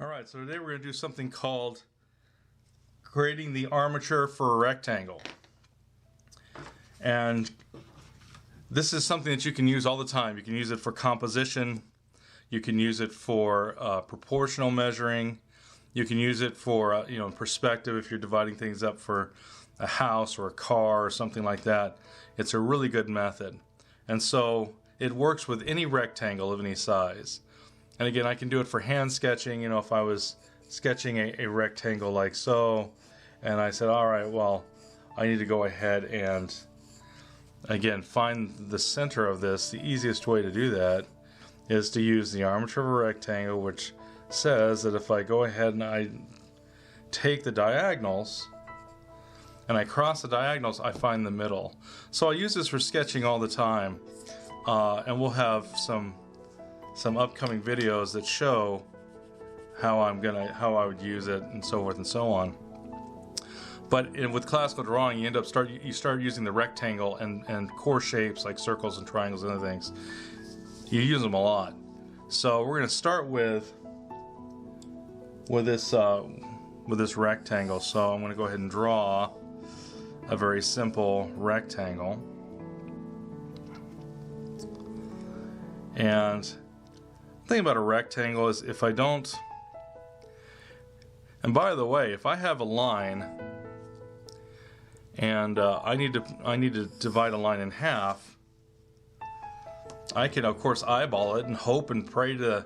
Alright, so today we're going to do something called creating the armature for a rectangle. And this is something that you can use all the time. You can use it for composition, you can use it for proportional measuring, you can use it for perspective if you're dividing things up for a house or a car or something like that. It's a really good method. And so it works with any rectangle of any size. And again, I can do it for hand sketching. If I was sketching a rectangle like so, and I said, all right, well, I need to go ahead and, again, find the center of this. The easiest way to do that is to use the armature of a rectangle, which says that if I go ahead and I take the diagonals, and I cross the diagonals, I find the middle. So I use this for sketching all the time, and we'll have some upcoming videos that show how I would use it and so forth and so on. But with classical drawing, you start using the rectangle and core shapes like circles and triangles and other things. You use them a lot. So we're going to start with this rectangle. So I'm going to go ahead and draw a very simple rectangle. And the thing about a rectangle is if I don't, and by the way, if I have a line and I need to divide a line in half, I can of course eyeball it and hope and pray to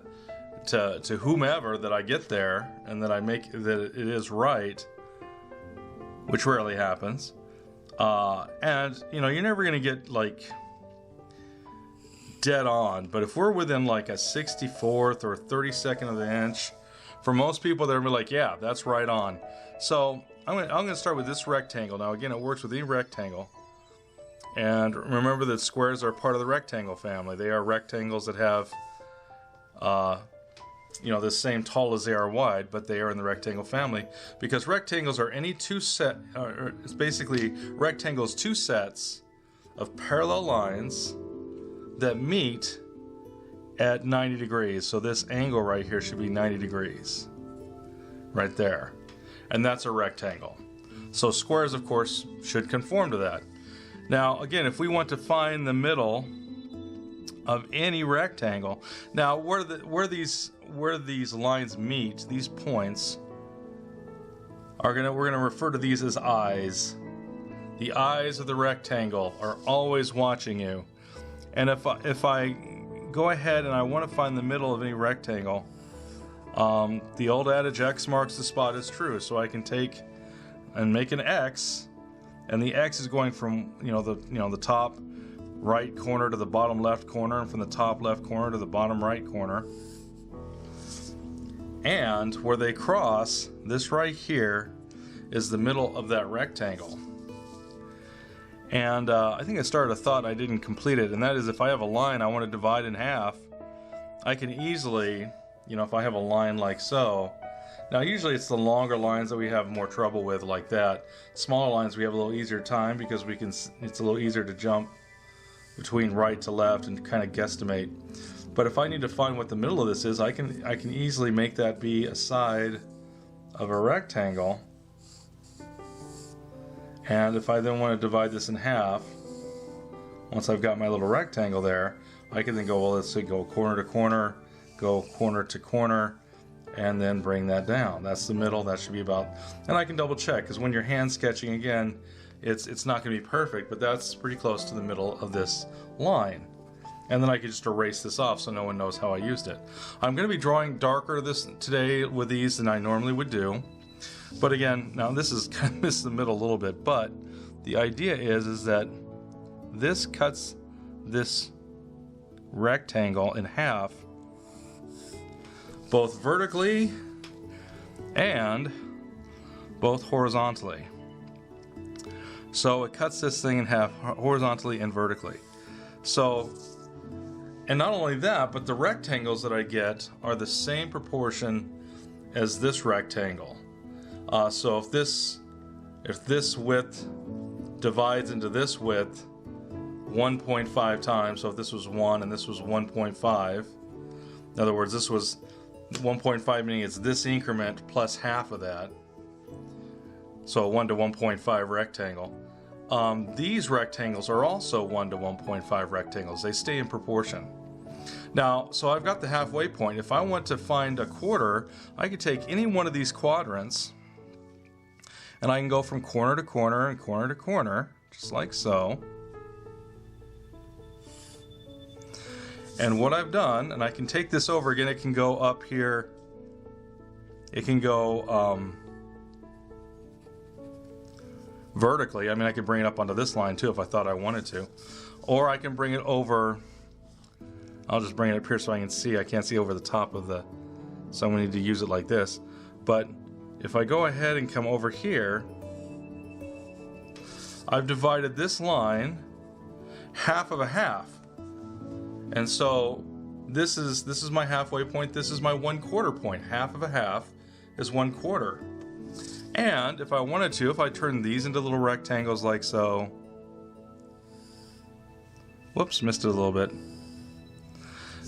whomever that I get there and that it is right, which rarely happens. And you're never gonna get like dead on, but if we're within like a 64th or 32nd of the inch, for most people they're gonna be like, yeah, that's right on. So I'm gonna start with this rectangle. Now again, it works with any rectangle, and remember that squares are part of the rectangle family. They are rectangles that have the same tall as they are wide, but they are in the rectangle family because rectangles are any it's basically rectangles two sets of parallel lines that meet at 90 degrees. So this angle right here should be 90 degrees right there, and that's a rectangle. So squares of course should conform to that. Now again, if we want to find the middle of any rectangle, now where these lines meet, these points we're gonna refer to these as eyes. The eyes of the rectangle are always watching you. And if I go ahead and I want to find the middle of any rectangle, the old adage X marks the spot is true. So I can take and make an X, and the X is going from the top right corner to the bottom left corner, and from the top left corner to the bottom right corner. And where they cross, this right here is the middle of that rectangle. And I think I started a thought, I didn't complete it, and that is if I have a line I want to divide in half, I can easily, if I have a line like so, now usually it's the longer lines that we have more trouble with like that. Smaller lines we have a little easier time because it's a little easier to jump between right to left and kind of guesstimate. But if I need to find what the middle of this is, I can easily make that be a side of a rectangle. And if I then want to divide this in half, once I've got my little rectangle there, I can then go, well, let's say go corner to corner, go corner to corner, and then bring that down. That's the middle. That should be about, and I can double check because when you're hand sketching, again, it's not going to be perfect, but that's pretty close to the middle of this line. And then I can just erase this off so no one knows how I used it. I'm going to be drawing darker today with these than I normally would do. But again, now this is kind of missed the middle a little bit, but the idea is that this cuts this rectangle in half, both vertically and both horizontally. So it cuts this thing in half horizontally and vertically. So, and not only that, but the rectangles that I get are the same proportion as this rectangle. So if this width divides into this width 1.5 times, so if this was 1 and this was 1.5, in other words, this was 1.5 meaning it's this increment plus half of that. So a 1 to 1.5 rectangle. These rectangles are also 1 to 1.5 rectangles. They stay in proportion. Now, so I've got the halfway point. If I want to find a quarter, I could take any one of these quadrants and I can go from corner to corner and corner to corner, just like so. And what I've done, and I can take this over again, it can go up here. It can go vertically. I mean, I could bring it up onto this line too if I thought I wanted to. Or I can bring it over. I'll just bring it up here so I can see. I can't see over the top of the, so I'm going to need to use it like this. But if I go ahead and come over here, I've divided this line half of a half. And so this is my halfway point. This is my 1/4 point. Half of a half is 1/4. And if I wanted to, if I turn these into little rectangles like so, whoops, missed it a little bit.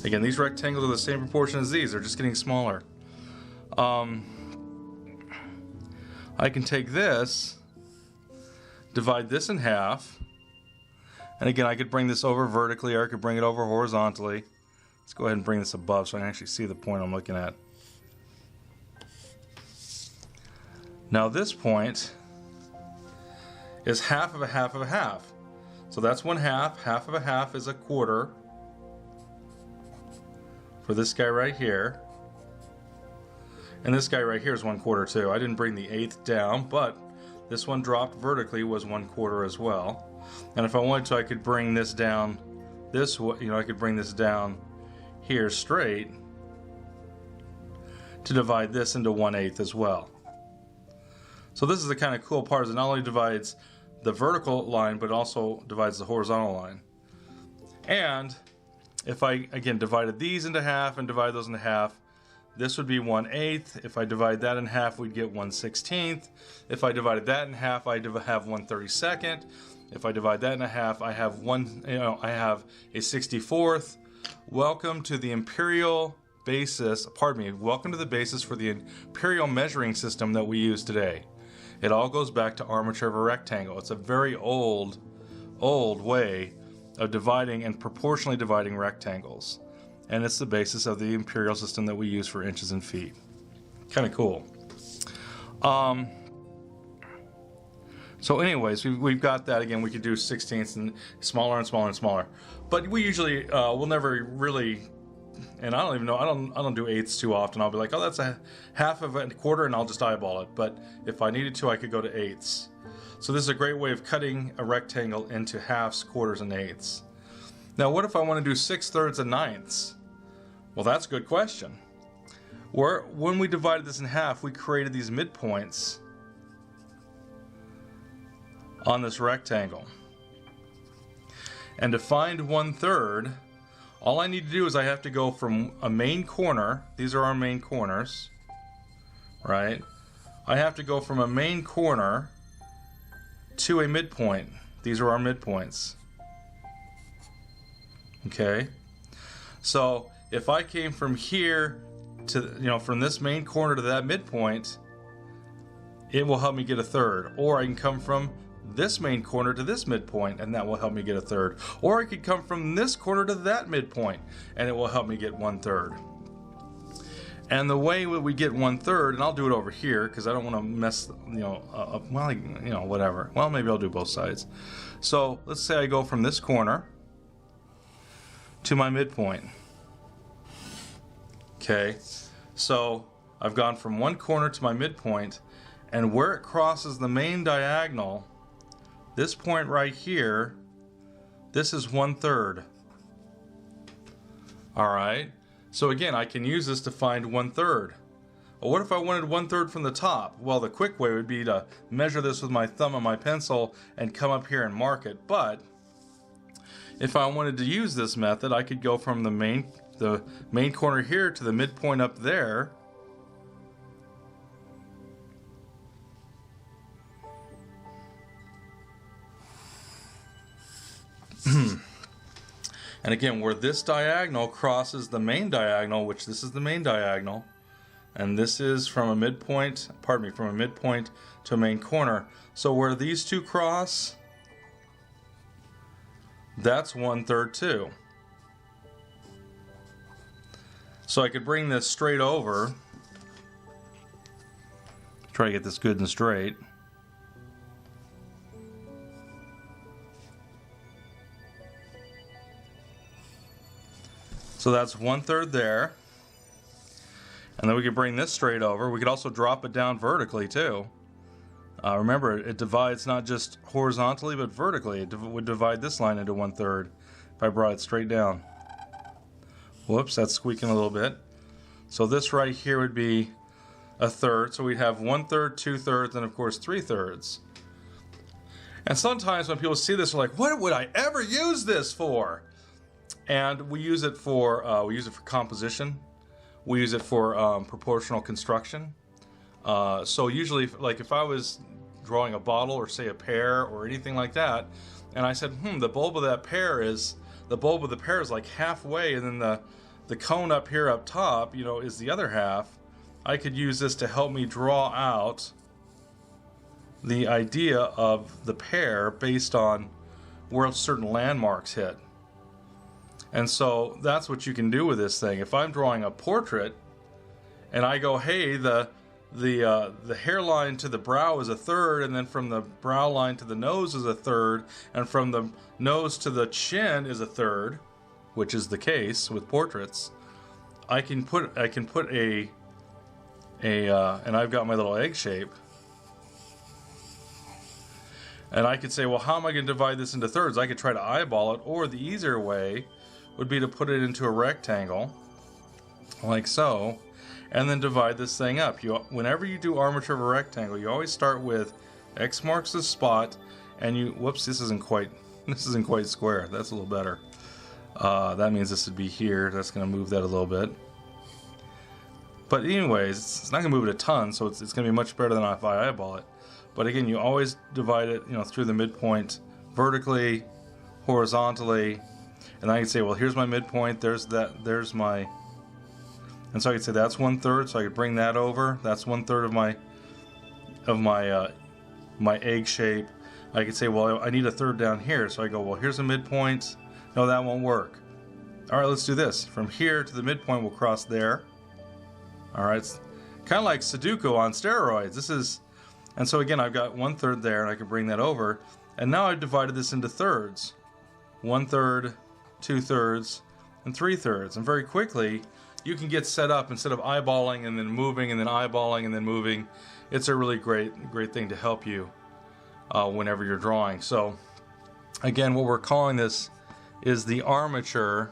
Again, these rectangles are the same proportion as these. They're just getting smaller. I can take this, divide this in half, and again, I could bring this over vertically or I could bring it over horizontally. Let's go ahead and bring this above so I can actually see the point I'm looking at. Now this point is half of a half of a half. So that's 1/2. Half of a half is 1/4 for this guy right here. And this guy right here is 1/4 too. I didn't bring the 1/8 down, but this one dropped vertically was 1/4 as well. And if I wanted to, I could bring this down this way, I could bring this down here straight to divide this into 1/8 as well. So this is the kind of cool part, is it not only divides the vertical line, but also divides the horizontal line. And if I, again, divided these into half and divide those into half, this would be 1/8. If I divide that in half, we'd get 1/16. If I divided that in half, I'd have 1/32. If I divide that in half, I have I have a 64th. Welcome to the imperial basis, welcome to the basis for the imperial measuring system that we use today. It all goes back to armature of a rectangle. It's a very old way of dividing and proportionally dividing rectangles. And it's the basis of the imperial system that we use for inches and feet. Kind of cool. So anyways, we've got that. Again, we could do 16ths and smaller and smaller and smaller. But we usually, we'll never really, and I don't even know, I don't do 1/8 too often. I'll be like, oh, that's a half of a 1/4, and I'll just eyeball it. But if I needed to, I could go to 1/8. So this is a great way of cutting a rectangle into halves, quarters, and 1/8. Now, what if I want to do 6/3 and 9ths? Well, that's a good question. When we divided this in half, we created these midpoints on this rectangle. And to find 1/3, all I need to do is I have to go from a main corner. These are our main corners, right? I have to go from a main corner to a midpoint. These are our midpoints. Okay? So if I came from here to, from this main corner to that midpoint, it will help me get 1/3. Or I can come from this main corner to this midpoint, and that will help me get 1/3. Or I could come from this corner to that midpoint, and it will help me get 1/3. And the way we get 1/3, and I'll do it over here because I don't want to mess, whatever. Well, maybe I'll do both sides. So let's say I go from this corner to my midpoint. Okay, so I've gone from one corner to my midpoint, and where it crosses the main diagonal, this point right here, this is 1/3. All right, so again, I can use this to find 1/3. Well, what if I wanted 1/3 from the top? Well, the quick way would be to measure this with my thumb and my pencil and come up here and mark it. But if I wanted to use this method, I could go from the main corner here to the midpoint up there. And again, where this diagonal crosses the main diagonal, which this is the main diagonal, and this is from a midpoint, from a midpoint to a main corner. So where these two cross, that's 1/3 too. So I could bring this straight over, try to get this good and straight. So that's 1/3 there. And then we could bring this straight over. We could also drop it down vertically too. Remember, it divides not just horizontally, but vertically. It would divide this line into 1/3 if I brought it straight down. Whoops, that's squeaking a little bit. So this right here would be 1/3. So we'd have 1/3, 2/3, and of course 3/3. And sometimes when people see this, they're like, "What would I ever use this for?" And we use it for composition. We use it for proportional construction. So usually, like if I was drawing a bottle or say a pear or anything like that, and I said, the bulb of the pear is like halfway, and then the cone up here up top, is the other half. I could use this to help me draw out the idea of the pear based on where certain landmarks hit. And so that's what you can do with this thing. If I'm drawing a portrait and I go, hey, the hairline to the brow is 1/3, and then from the brow line to the nose is 1/3, and from the nose to the chin is 1/3, which is the case with portraits, I can put and I've got my little egg shape, and I could say, well, how am I going to divide this into thirds? I could try to eyeball it, or the easier way would be to put it into a rectangle, like so, and then divide this thing up. Whenever you do armature of a rectangle, you always start with X marks the spot, and whoops, this isn't quite square. That's a little better. That means this would be here. That's going to move that a little bit. But anyways, it's not going to move it a ton, so it's going to be much better than if I eyeball it. But again, you always divide it, through the midpoint, vertically, horizontally, and I can say, well, here's my midpoint. There's my, and so I could say that's 1/3. So I could bring that over. That's 1/3 of my egg shape. I could say, well, I need 1/3 down here. So I go, well, here's a midpoint. No, that won't work. All right, let's do this. From here to the midpoint, we'll cross there. All right, it's kind of like Sudoku on steroids. And so again, I've got 1/3 there, and I can bring that over. And now I've divided this into thirds: 1/3, 2/3, and 3/3. And very quickly, you can get set up instead of eyeballing and then moving and then eyeballing and then moving. It's a really great thing to help you whenever you're drawing. So again, what we're calling this is the armature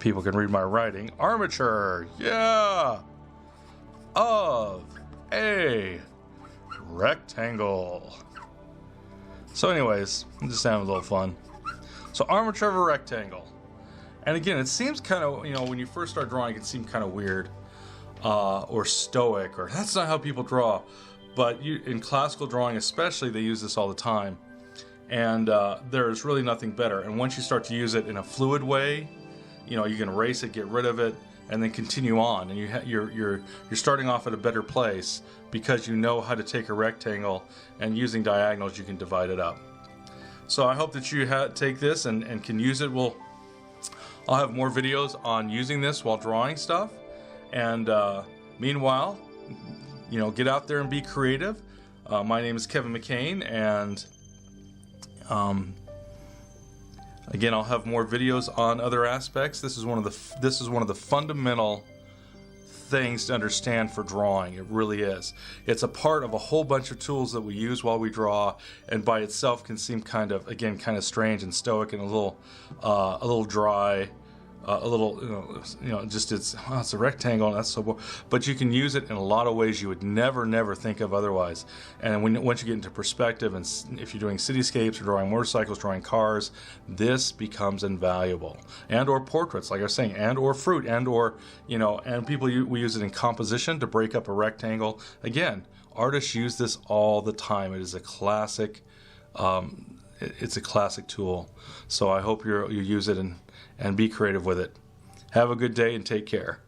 people can read my writing. Armature, yeah, of a rectangle. So anyways, I'm just having a little fun. So armature of a rectangle. And again, it seems kind of, when you first start drawing, it seems kind of weird or stoic, or that's not how people draw. But in classical drawing especially, they use this all the time. And there's really nothing better. And once you start to use it in a fluid way, you can erase it, get rid of it, and then continue on. And you're starting off at a better place because you know how to take a rectangle, and using diagonals you can divide it up. So I hope that you take this and can use it. I'll have more videos on using this while drawing stuff. And meanwhile, get out there and be creative. My name is Kevin McCain, and again, I'll have more videos on other aspects. This is one of the fundamental things to understand for drawing. It really is. It's a part of a whole bunch of tools that we use while we draw, and by itself can seem kind of strange and stoic and a little dry. It's a rectangle, and that's so boring. But you can use it in a lot of ways you would never think of otherwise. And once you get into perspective, and if you're doing cityscapes or drawing motorcycles, drawing cars, this becomes invaluable. And or portraits, like I was saying, and or fruit, and or and we use it in composition to break up a rectangle. Again, artists use this all the time. It is a classic It's a classic tool. So I hope you use it and be creative with it. Have a good day and take care.